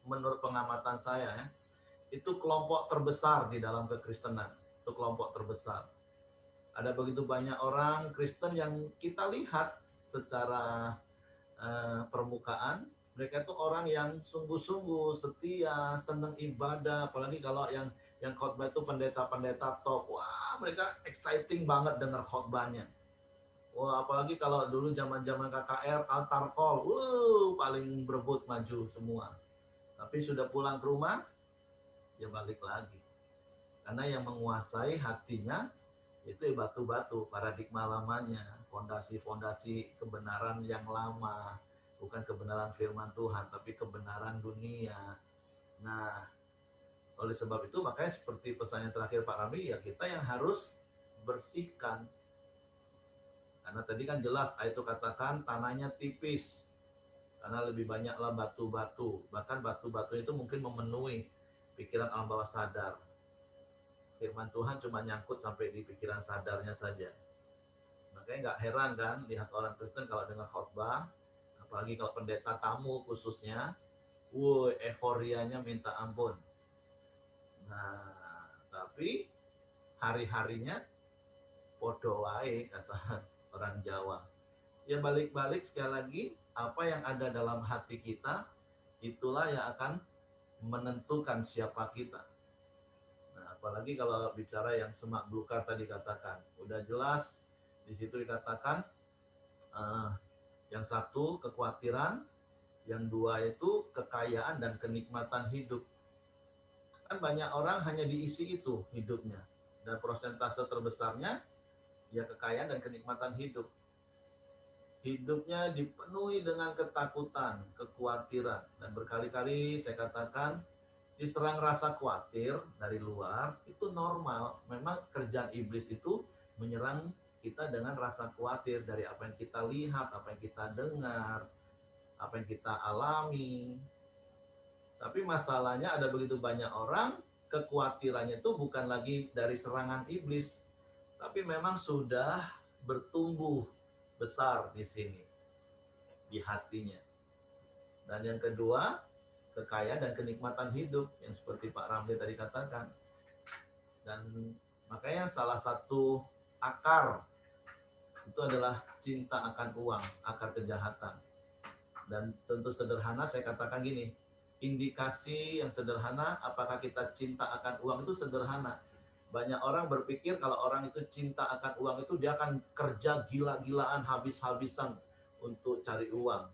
S1: menurut pengamatan saya, ya, itu kelompok terbesar di dalam kekristenan. Itu kelompok terbesar. Ada begitu banyak orang Kristen yang kita lihat secara permukaan, mereka itu orang yang sungguh-sungguh setia, senang ibadah, apalagi kalau yang khotbah itu pendeta-pendeta top. Wah, mereka exciting banget dengar khotbahnya. Wah, apalagi kalau dulu zaman-zaman KKR, altar call, paling berebut maju semua. Tapi sudah pulang ke rumah, dia balik lagi. Karena yang menguasai hatinya itu batu-batu, paradigma lamanya, fondasi-fondasi kebenaran yang lama, bukan kebenaran firman Tuhan, tapi kebenaran dunia. Nah, oleh sebab itu makanya seperti pesan yang terakhir Pak Rami, ya kita yang harus bersihkan. Karena tadi kan jelas ayat itu katakan tanahnya tipis, karena lebih banyaklah batu-batu. Bahkan batu-batu itu mungkin memenuhi pikiran alam bawah sadar. Firman Tuhan cuma nyangkut sampai di pikiran sadarnya saja. Makanya nggak heran kan lihat orang Kristen kalau dengar khotbah, apalagi kalau pendeta tamu khususnya, euforianya minta ampun. Nah, tapi hari-harinya podo wae kata orang Jawa. Ya balik-balik sekali lagi, apa yang ada dalam hati kita, itulah yang akan menentukan siapa kita. Nah, apalagi kalau bicara yang semak belukar tadi katakan, udah jelas di situ dikatakan yang satu kekhawatiran, yang dua itu kekayaan dan kenikmatan hidup. Kan banyak orang hanya diisi itu hidupnya, dan persentase terbesarnya ya kekayaan dan kenikmatan hidup. Hidupnya dipenuhi dengan ketakutan, kekhawatiran, dan berkali-kali saya katakan diserang rasa khawatir dari luar itu normal. Memang kerjaan iblis itu menyerang kita dengan rasa khawatir dari apa yang kita lihat, apa yang kita dengar, apa yang kita alami. Tapi masalahnya ada begitu banyak orang, kekhawatirannya itu bukan lagi dari serangan iblis, tapi memang sudah bertumbuh besar di sini, di hatinya. Dan yang kedua, kekayaan dan kenikmatan hidup, yang seperti Pak Ramli tadi katakan. Dan makanya salah satu akar itu adalah cinta akan uang, akar kejahatan. Dan tentu sederhana saya katakan gini, indikasi yang sederhana apakah kita cinta akan uang itu sederhana. Banyak orang berpikir kalau orang itu cinta akan uang itu dia akan kerja gila-gilaan habis-habisan untuk cari uang.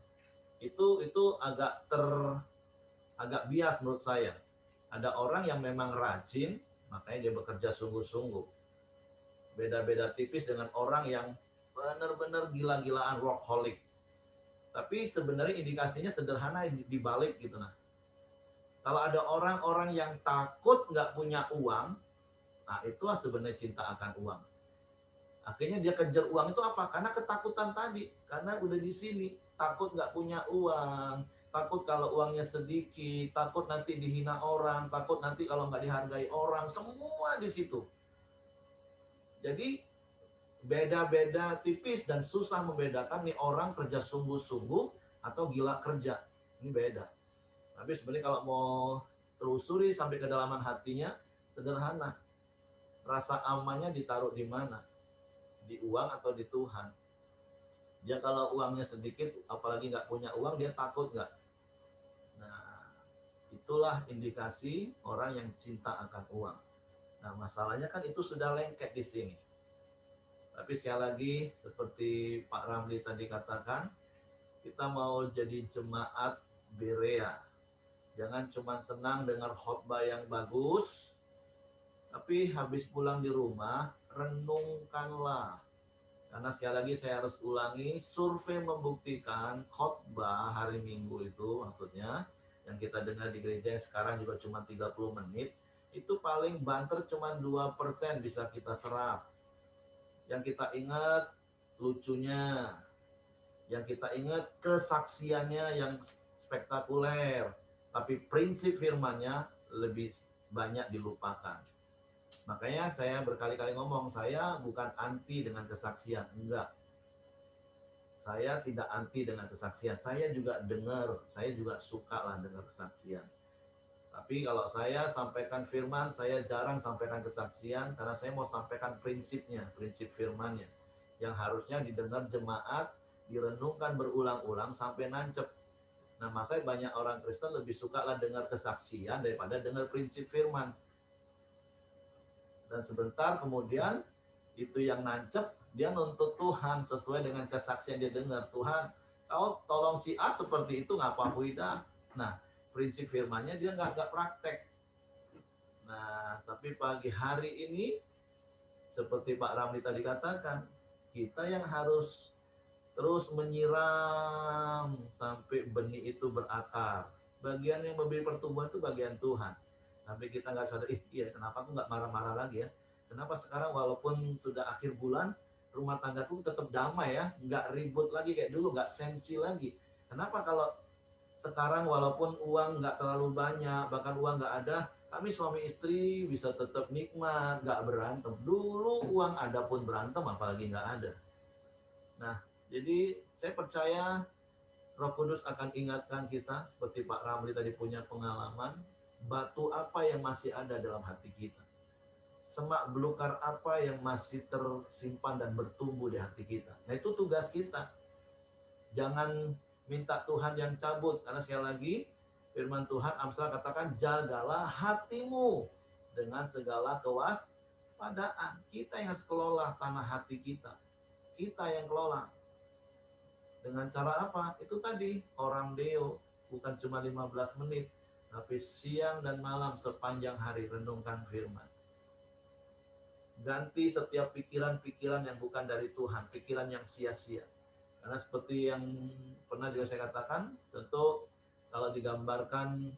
S1: Itu agak bias menurut saya. Ada orang yang memang rajin, makanya dia bekerja sungguh-sungguh. Beda-beda tipis dengan orang yang benar-benar gila-gilaan workaholic. Tapi sebenarnya indikasinya sederhana dibalik gitu nah. Kalau ada orang-orang yang takut nggak punya uang, nah itulah sebenarnya cinta akan uang. Akhirnya dia kejar uang itu apa? Karena ketakutan tadi. Karena udah di sini, takut nggak punya uang, takut kalau uangnya sedikit, takut nanti dihina orang, takut nanti kalau nggak dihargai orang, semua di situ. Jadi beda-beda tipis dan susah membedakan nih orang kerja sungguh-sungguh atau gila kerja. Ini beda. Tapi sebenarnya kalau mau telusuri sampai kedalaman hatinya, sederhana. Rasa amannya ditaruh di mana? Di uang atau di Tuhan? Dia kalau uangnya sedikit, apalagi nggak punya uang, dia takut nggak? Nah, itulah indikasi orang yang cinta akan uang. Nah, masalahnya kan itu sudah lengket di sini. Tapi sekali lagi, seperti Pak Ramli tadi katakan, kita mau jadi jemaat Berea. Jangan cuma senang dengar khotbah yang bagus, tapi habis pulang di rumah, renungkanlah. Karena sekali lagi saya harus ulangi, survei membuktikan khotbah hari Minggu itu, maksudnya, yang kita dengar di gereja yang sekarang juga cuma 30 menit, itu paling banter cuma 2% bisa kita serap. Yang kita ingat lucunya, yang kita ingat kesaksiannya yang spektakuler, tapi prinsip firmannya lebih banyak dilupakan. Makanya saya berkali-kali ngomong, saya bukan anti dengan kesaksian, enggak. Saya tidak anti dengan kesaksian, saya juga dengar, saya juga suka lah dengar kesaksian. Tapi kalau saya sampaikan firman, saya jarang sampaikan kesaksian karena saya mau sampaikan prinsipnya, prinsip firmannya. Yang harusnya didengar jemaat, direnungkan berulang-ulang sampai nancep. Nah, makanya banyak orang Kristen lebih suka lah dengar kesaksian daripada dengar prinsip firman. Dan sebentar kemudian itu yang nancep, dia nuntut Tuhan sesuai dengan kesaksian dia dengar. Tuhan, kau tolong si A seperti itu, ngapa dah? Nah, prinsip firman-Nya, dia nggak praktek. Nah, tapi pagi hari ini, seperti Pak Ramli tadi katakan, kita yang harus terus menyiram sampai benih itu berakar. Bagian yang memberi pertumbuhan itu bagian Tuhan. Sampai kita nggak sadar, iya kenapa aku nggak marah-marah lagi ya? Kenapa sekarang walaupun sudah akhir bulan, rumah tanggaku tetap damai ya, nggak ribut lagi kayak dulu, nggak sensi lagi. Kenapa kalau sekarang walaupun uang nggak terlalu banyak, bahkan uang nggak ada, kami suami istri bisa tetap nikmat, nggak berantem. Dulu uang ada pun berantem, apalagi nggak ada. Nah, jadi saya percaya Roh Kudus akan ingatkan kita, seperti Pak Ramli tadi punya pengalaman, batu apa yang masih ada dalam hati kita. Semak belukar apa yang masih tersimpan dan bertumbuh di hati kita. Nah, itu tugas kita. Jangan minta Tuhan yang cabut, karena sekali lagi firman Tuhan Amsal katakan, jagalah hatimu dengan segala kewaspadaan. Kita yang harus kelola tanah hati kita. Kita yang kelola. Dengan cara apa? Itu tadi, orang deo, bukan cuma 15 menit, tapi siang dan malam sepanjang hari renungkan firman. Ganti setiap pikiran-pikiran yang bukan dari Tuhan, pikiran yang sia-sia. Karena seperti yang pernah juga saya katakan, tentu kalau digambarkan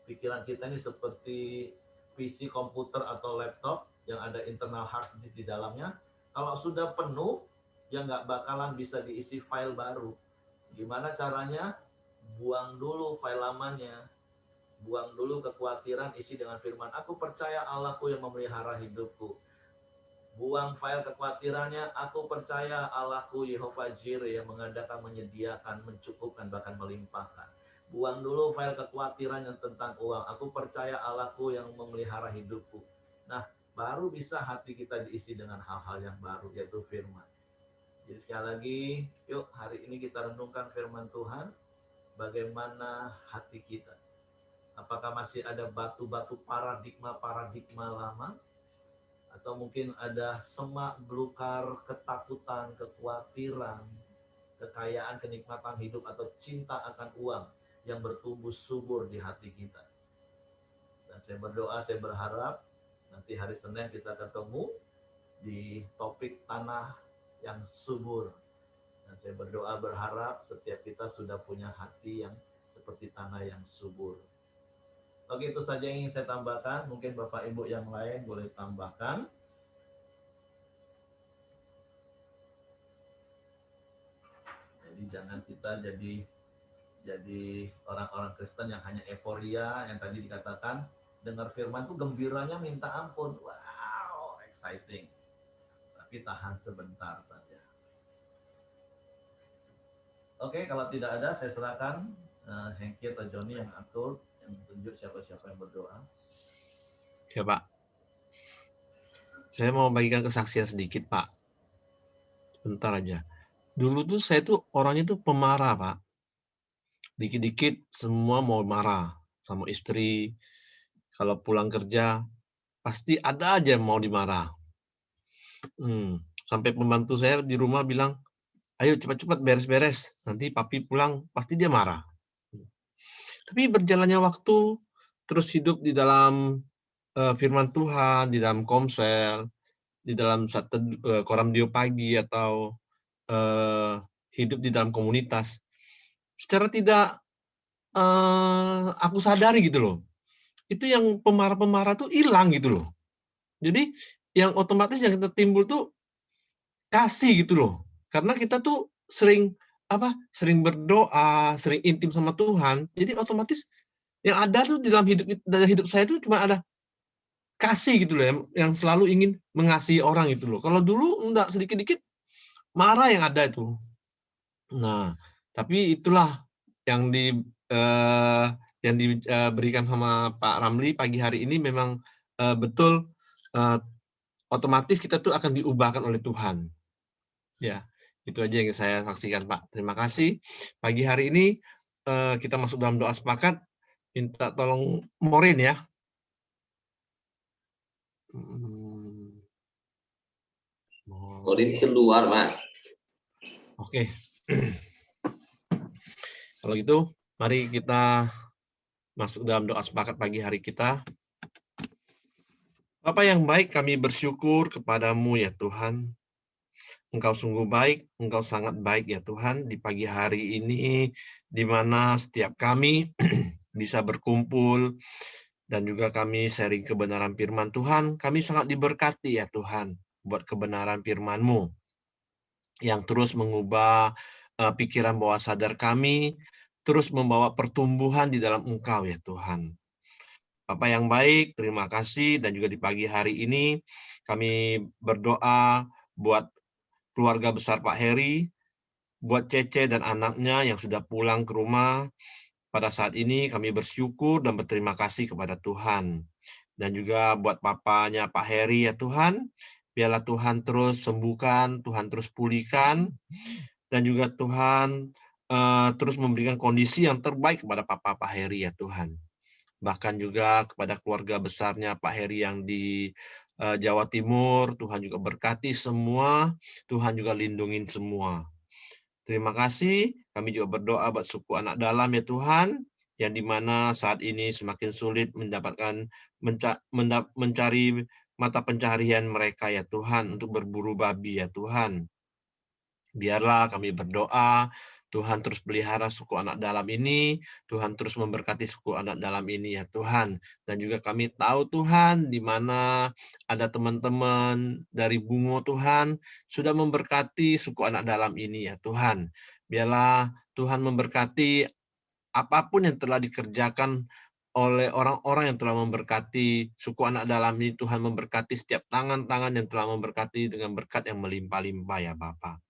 S1: pikiran kita ini seperti PC komputer atau laptop yang ada internal hard disk di dalamnya, kalau sudah penuh, ya nggak bakalan bisa diisi file baru. Gimana caranya? Buang dulu file lamanya. Buang dulu kekhawatiran, isi dengan firman. Aku percaya Allahku yang memelihara hidupku. Buang file kekhawatirannya, aku percaya Allahku Yehova Jireh yang mengadakan, menyediakan, mencukupkan, bahkan melimpahkan. Buang dulu file kekhawatiran yang tentang uang. Aku percaya Allahku yang memelihara hidupku. Nah, baru bisa hati kita diisi dengan hal-hal yang baru, yaitu firman. Jadi sekali lagi, yuk hari ini kita renungkan firman Tuhan, bagaimana hati kita. Apakah masih ada batu-batu paradigma lama, atau mungkin ada semak belukar ketakutan, kekhawatiran, kekayaan, kenikmatan hidup, atau cinta akan uang yang bertumbuh subur di hati kita. Dan saya berdoa, saya berharap nanti hari Senin kita ketemu di topik tanah yang subur. Dan saya berdoa berharap setiap kita sudah punya hati yang seperti tanah yang subur. Oke, itu saja yang ingin saya tambahkan. Mungkin Bapak Ibu yang lain boleh tambahkan. Jadi jangan kita jadi orang-orang Kristen yang hanya euforia, yang tadi dikatakan dengar firman tuh gembiranya minta ampun. Wow, exciting. Tapi tahan sebentar saja. Oke, kalau tidak ada, saya serahkan Hengki atau Joni yang atur, yang tunjuk siapa-siapa yang berdoa.
S3: Ya Pak, saya mau bagikan kesaksian sedikit Pak. Bentar aja. Dulu tuh saya tuh orangnya tuh pemarah Pak. Dikit-dikit semua mau marah sama istri. Kalau pulang kerja pasti ada aja yang mau dimarah. Sampai pembantu saya di rumah bilang, ayo cepat-cepat beres-beres. Nanti papi pulang pasti dia marah. Tapi berjalannya waktu, terus hidup di dalam firman Tuhan, di dalam komsel, di dalam koram dio pagi, atau hidup di dalam komunitas, secara tidak aku sadari gitu loh, itu yang pemarah-pemarah tuh hilang gitu loh. Jadi yang otomatis yang kita timbul tuh kasih gitu loh, karena kita tuh sering berdoa, sering intim sama Tuhan, jadi otomatis yang ada tuh dalam hidup saya tuh cuma ada kasih gitu loh, yang selalu ingin mengasihi orang gitu loh. Kalau dulu enggak, sedikit-dikit marah yang ada itu. Nah, tapi itulah yang diberikan sama Pak Ramli pagi hari ini, memang betul otomatis kita tuh akan diubahkan oleh Tuhan. Ya, itu aja yang saya saksikan Pak. Terima kasih. Pagi hari ini kita masuk dalam doa sepakat. Minta tolong Morin ya.
S4: Morin keluar, Pak.
S3: Oke. Kalau gitu, mari kita masuk dalam doa sepakat pagi hari kita. Bapa yang baik, kami bersyukur kepadamu ya Tuhan. Engkau sungguh baik, Engkau sangat baik ya Tuhan di pagi hari ini, di mana setiap kami bisa berkumpul dan juga kami sharing kebenaran firman Tuhan. Kami sangat diberkati ya Tuhan buat kebenaran firman-Mu yang terus mengubah pikiran bawah sadar kami, terus membawa pertumbuhan di dalam Engkau ya Tuhan. Bapa yang baik, terima kasih, dan juga di pagi hari ini kami berdoa buat keluarga besar Pak Heri, buat Cece dan anaknya yang sudah pulang ke rumah. Pada saat ini kami bersyukur dan berterima kasih kepada Tuhan. Dan juga buat papanya Pak Heri ya Tuhan, biarlah Tuhan terus sembuhkan, Tuhan terus pulihkan, dan juga Tuhan terus memberikan kondisi yang terbaik kepada Papa Pak Heri ya Tuhan. Bahkan juga kepada keluarga besarnya Pak Heri yang di Jawa Timur, Tuhan juga berkati semua, Tuhan juga lindungin semua. Terima kasih, kami juga berdoa buat suku anak dalam ya Tuhan, yang dimana saat ini semakin sulit mendapatkan mencari mata pencaharian mereka ya Tuhan, untuk berburu babi ya Tuhan. Biarlah kami berdoa, Tuhan terus pelihara suku anak dalam ini, Tuhan terus memberkati suku anak dalam ini ya Tuhan. Dan juga kami tahu Tuhan, di mana ada teman-teman dari Bungo Tuhan, sudah memberkati suku anak dalam ini ya Tuhan. Biarlah Tuhan memberkati apapun yang telah dikerjakan oleh orang-orang yang telah memberkati suku anak dalam ini. Tuhan memberkati setiap tangan-tangan yang telah memberkati dengan berkat yang melimpah-limpah ya Bapa.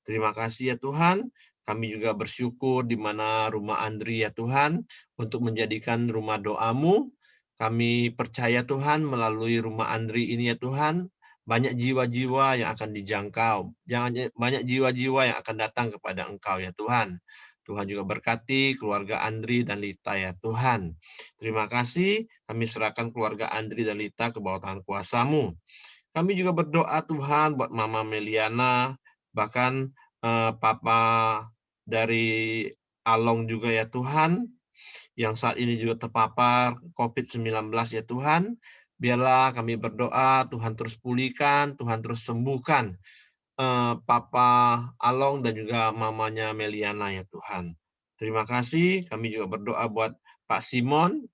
S3: Terima kasih ya Tuhan, kami juga bersyukur di mana rumah Andri ya Tuhan, untuk menjadikan rumah doa-Mu. Kami percaya Tuhan, melalui rumah Andri ini ya Tuhan, banyak jiwa-jiwa yang akan dijangkau, banyak jiwa-jiwa yang akan datang kepada Engkau ya Tuhan. Tuhan juga berkati keluarga Andri dan Lita ya Tuhan. Terima kasih, kami serahkan keluarga Andri dan Lita ke bawah tangan kuasa-Mu. Kami juga berdoa Tuhan buat Mama Meliana, bahkan Papa dari Along juga ya Tuhan, yang saat ini juga terpapar COVID-19 ya Tuhan. Biarlah kami berdoa, Tuhan terus pulihkan, Tuhan terus sembuhkan Papa Along dan juga mamanya Meliana ya Tuhan. Terima kasih, kami juga berdoa buat Pak Simon,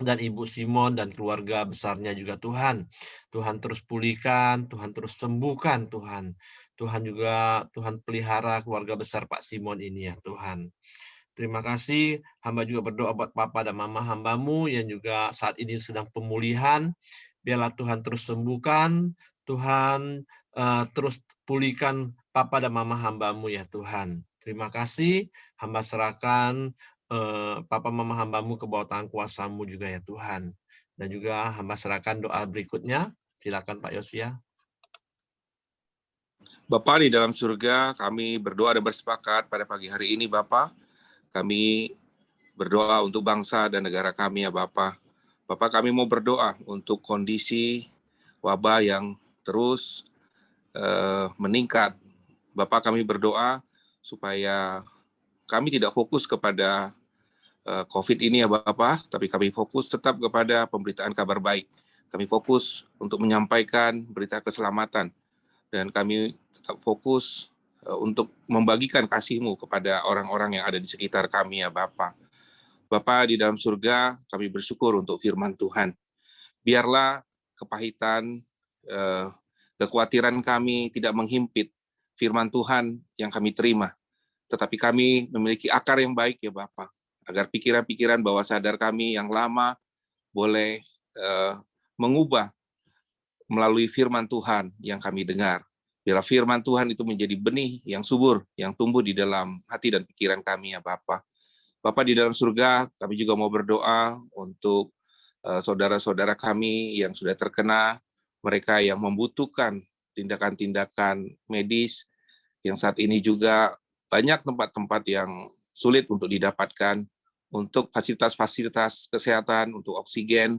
S3: dan Ibu Simon dan keluarga besarnya juga Tuhan. Tuhan terus pulihkan, Tuhan terus sembuhkan Tuhan. Tuhan pelihara keluarga besar Pak Simon ini ya Tuhan. Terima kasih, hamba juga berdoa buat Papa dan Mama hamba-Mu yang juga saat ini sedang pemulihan. Biarlah Tuhan terus sembuhkan, Tuhan terus pulihkan Papa dan Mama hamba-Mu ya Tuhan. Terima kasih, hamba serahkan Papa Mama hamba-Mu ke bawah tangan kuasa-Mu juga ya Tuhan. Dan juga hamba serahkan doa berikutnya. Silakan Pak Yosia.
S5: Bapa di dalam surga, kami berdoa dan bersepakat pada pagi hari ini Bapa. Kami berdoa untuk bangsa dan negara kami ya Bapa. Bapa, kami mau berdoa untuk kondisi wabah yang terus meningkat. Bapa, kami berdoa supaya kami tidak fokus kepada COVID ini ya Bapak, tapi kami fokus tetap kepada pemberitaan kabar baik. Kami fokus untuk menyampaikan berita keselamatan, dan kami tetap fokus untuk membagikan kasih-Mu kepada orang-orang yang ada di sekitar kami ya Bapak. Bapak di dalam surga, kami bersyukur untuk firman Tuhan. Biarlah kepahitan, kekhawatiran kami tidak menghimpit firman Tuhan yang kami terima, tetapi kami memiliki akar yang baik ya Bapak, agar pikiran-pikiran bawah sadar kami yang lama boleh mengubah melalui firman Tuhan yang kami dengar. Biarlah firman Tuhan itu menjadi benih yang subur, yang tumbuh di dalam hati dan pikiran kami ya Bapa. Bapa di dalam surga, kami juga mau berdoa untuk saudara-saudara kami yang sudah terkena, mereka yang membutuhkan tindakan-tindakan medis, yang saat ini juga banyak tempat-tempat yang sulit untuk didapatkan, untuk fasilitas-fasilitas kesehatan, untuk oksigen.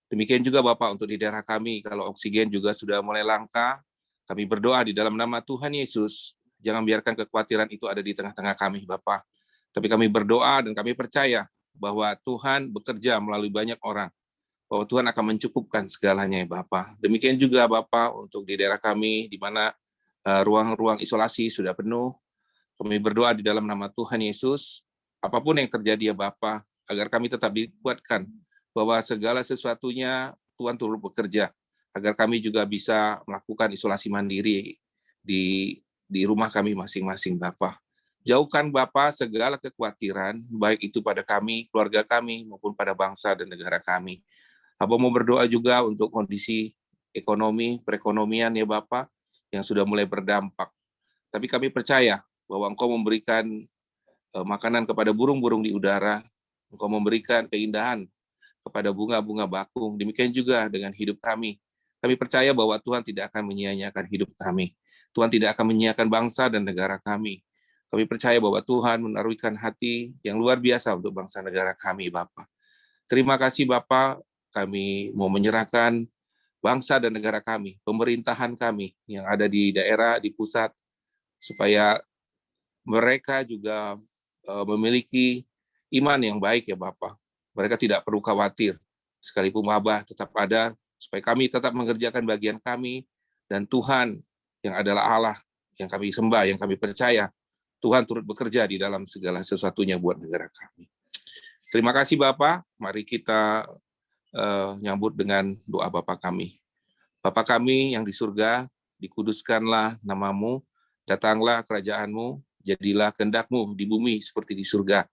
S5: Demikian juga Bapak untuk di daerah kami, kalau oksigen juga sudah mulai langka, kami berdoa di dalam nama Tuhan Yesus, jangan biarkan kekhawatiran itu ada di tengah-tengah kami Bapak. Tapi kami berdoa dan kami percaya bahwa Tuhan bekerja melalui banyak orang, bahwa Tuhan akan mencukupkan segalanya ya Bapak. Demikian juga Bapak untuk di daerah kami, di mana ruang-ruang isolasi sudah penuh. Kami berdoa di dalam nama Tuhan Yesus, apapun yang terjadi ya Bapak, agar kami tetap dikuatkan, bahwa segala sesuatunya Tuhan turut bekerja, agar kami juga bisa melakukan isolasi mandiri di rumah kami masing-masing Bapak. Jauhkan Bapak segala kekhawatiran, baik itu pada kami, keluarga kami, maupun pada bangsa dan negara kami. Hamba mau berdoa juga untuk kondisi ekonomi, perekonomian ya Bapak, yang sudah mulai berdampak. Tapi kami percaya bahwa Engkau memberikan makanan kepada burung-burung di udara, Engkau memberikan keindahan kepada bunga-bunga bakung. Demikian juga dengan hidup kami. Kami percaya bahwa Tuhan tidak akan menyia-nyiakan hidup kami. Tuhan tidak akan menyia-nyiakan bangsa dan negara kami. Kami percaya bahwa Tuhan menaruhkan hati yang luar biasa untuk bangsa negara kami, Bapak. Terima kasih, Bapak. Kami mau menyerahkan bangsa dan negara kami, pemerintahan kami yang ada di daerah, di pusat, supaya mereka juga memiliki iman yang baik ya Bapak. Mereka tidak perlu khawatir, sekalipun wabah tetap ada, supaya kami tetap mengerjakan bagian kami, dan Tuhan yang adalah Allah yang kami sembah, yang kami percaya, Tuhan turut bekerja di dalam segala sesuatunya buat negara kami. Terima kasih Bapak, mari kita nyambut dengan doa Bapa kami. Bapa kami yang di surga, dikuduskanlah namamu, datanglah kerajaan-Mu, jadilah kehendak-Mu di bumi seperti di surga.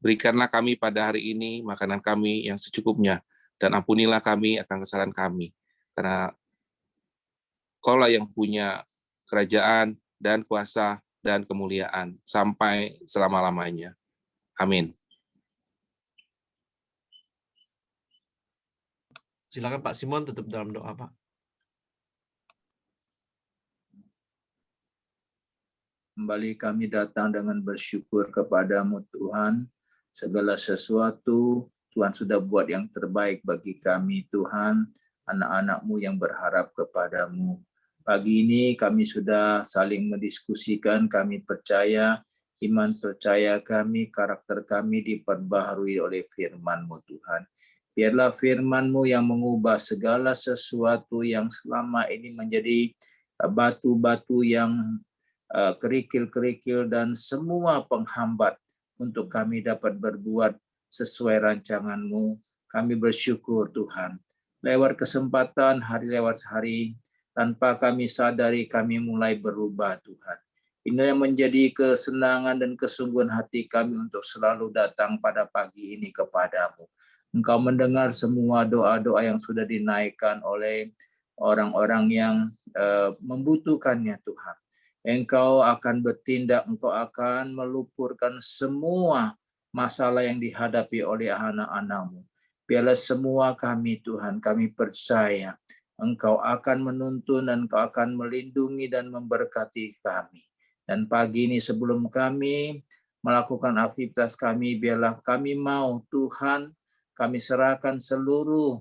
S5: Berikanlah kami pada hari ini makanan kami yang secukupnya, dan ampunilah kami akan kesalahan kami. Karena Kaulah yang punya kerajaan dan kuasa dan kemuliaan sampai selama-lamanya. Amin.
S3: Silakan Pak Simon tutup dalam doa, Pak.
S6: Kembali kami datang dengan bersyukur kepadamu Tuhan. Segala sesuatu Tuhan sudah buat yang terbaik bagi kami Tuhan, anak-anak-Mu yang berharap kepadamu. Pagi ini kami sudah saling mendiskusikan, kami percaya, iman percaya kami, karakter kami diperbaharui oleh firman-Mu Tuhan. Biarlah firman-Mu yang mengubah segala sesuatu yang selama ini menjadi batu-batu yang kerikil-kerikil dan semua penghambat untuk kami dapat berbuat sesuai rancangan-Mu. Kami bersyukur Tuhan. Lewat kesempatan hari lewat hari, tanpa kami sadari kami mulai berubah Tuhan. Ini yang menjadi kesenangan dan kesungguhan hati kami untuk selalu datang pada pagi ini kepadamu. Engkau mendengar semua doa-doa yang sudah dinaikkan oleh orang-orang yang membutuhkannya Tuhan. Engkau akan bertindak, Engkau akan melupurkan semua masalah yang dihadapi oleh anak-anak-Mu. Biarlah semua kami Tuhan, kami percaya Engkau akan menuntun dan Engkau akan melindungi dan memberkati kami. Dan pagi ini sebelum kami melakukan aktivitas kami, biarlah kami mau Tuhan, kami serahkan seluruh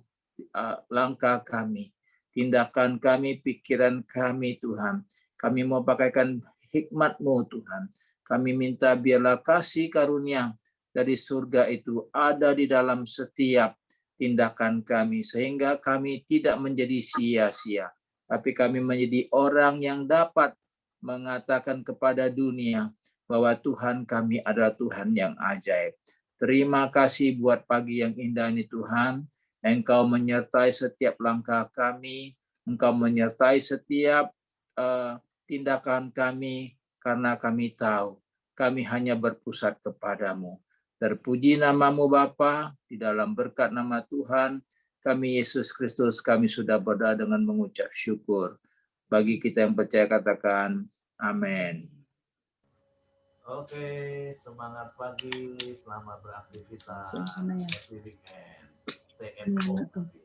S6: langkah kami, tindakan kami, pikiran kami Tuhan. Kami mau pakaikan hikmat-Mu Tuhan. Kami minta biarlah kasih karunia dari surga itu ada di dalam setiap tindakan kami, sehingga kami tidak menjadi sia-sia, tapi kami menjadi orang yang dapat mengatakan kepada dunia bahwa Tuhan kami adalah Tuhan yang ajaib. Terima kasih buat pagi yang indah ini Tuhan. Engkau menyertai setiap langkah kami, Engkau menyertai setiap tindakan kami, karena kami tahu kami hanya berpusat kepadamu. Terpuji namamu Bapa, di dalam berkat nama Tuhan, kami Yesus Kristus, kami sudah berdoa dengan mengucap syukur. Bagi kita yang percaya katakan, amin.
S1: Oke, semangat pagi, selamat beraktivitas. Happy weekend. Stay at home.